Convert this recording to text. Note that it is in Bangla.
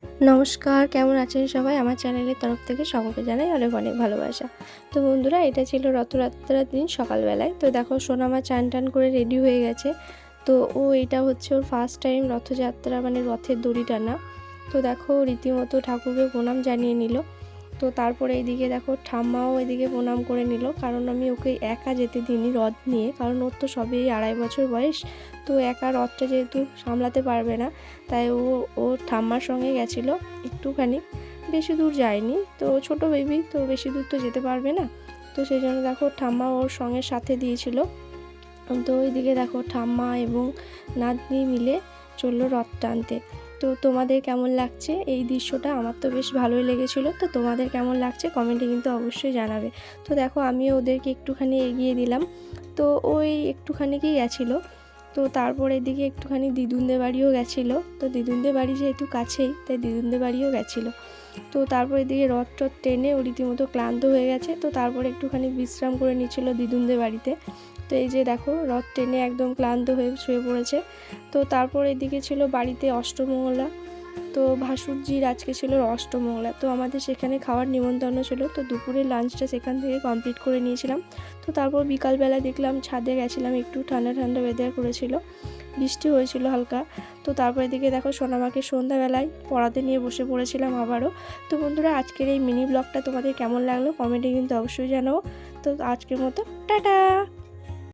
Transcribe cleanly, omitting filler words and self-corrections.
নমস্কার, কেমন আছেন সবাই? আমার চ্যানেলের তরফ থেকে সকলকে জানাই অনেক অনেক ভালোবাসা। তো বন্ধুরা, এটা ছিল রথযাত্রার দিন সকালবেলায়। তো দেখো সোনামা চান করে রেডি হয়ে গেছে। তো এটা হচ্ছে ওর ফার্স্ট টাইম রথযাত্রা, মানে রথের দড়ি টানা। তো দেখো রীতিমতো ঠাকুরকে প্রণাম জানিয়ে নিল। তো তারপরে এইদিকে দেখো ঠাম্মাও এদিকে প্রণাম করে নিল, কারণ আমি ওকে একা যেতে দিইনি রথ নিয়ে, কারণ ওর তো সবেই 2.5 বছর বয়স। তো একা রথটা যেহেতু সামলাতে পারবে না, তাই ও ঠাম্মার সঙ্গে গেছিলো একটুখানি, বেশি দূর যায়নি। তো ছোট বেবি তো বেশি দূর তো যেতে পারবে না। তো সেই জন্য দেখো ঠাম্মা ওর সঙ্গে সাথে দিয়েছিল। তো ওইদিকে দেখো ঠাম্মা এবং নাতনি মিলে চললো রথ টানতে। তো তোমাদের কেমন লাগছে এই দৃশ্যটা? আমার তো বেশ ভালোই লেগেছিলো। তো তোমাদের কেমন লাগছে কমেন্টে কিন্তু অবশ্যই জানাবে। তো দেখো আমিও ওদেরকে একটুখানি এগিয়ে দিলাম। তো ওই একটুখানি কি গেছিলো। তো তারপর এদিকে একটুখানি দিদুনদের বাড়িও গেছিলো। তো দিদুনদের বাড়ি যেহেতু কাছেই, তাই দিদুনদের বাড়িও গেছিলো। তো তারপর এদিকে রথ টেনে ও রীতিমতো ক্লান্ত হয়ে গেছে। তো তারপর একটুখানি বিশ্রাম করে নিচ্ছিল দিদুনদের বাড়িতে। তো এই যে দেখো রথ টেনে একদম ক্লান্ত হয়ে শুয়ে পড়েছে। তো তারপর এদিকে ছিল বাড়িতে অষ্টমঙ্গলা। তো ভাসুরজির আজকে ছিল অষ্টমঙ্গলা। তো আমাদের সেখানে খাওয়ার নিমন্ত্রণ ছিল। তো দুপুরের লাঞ্চটা সেখান থেকে কমপ্লিট করে নিয়েছিলাম। তো তারপর বিকালবেলা দেখলাম ছাদে গেছিলাম, একটু ঠান্ডা ঠান্ডা ওয়েদার করেছিল, বৃষ্টি হয়েছিল হালকা। তো তারপর এদিকে দেখো সোনামাকে সন্ধ্যাবেলায় পড়াতে নিয়ে বসে পড়েছিলাম আবারও। তো বন্ধুরা, আজকের এই মিনি ব্লগটা তোমাদের কেমন লাগলো কমেন্টে কিন্তু অবশ্যই জানাবো। তো আজকের মতো টাটা।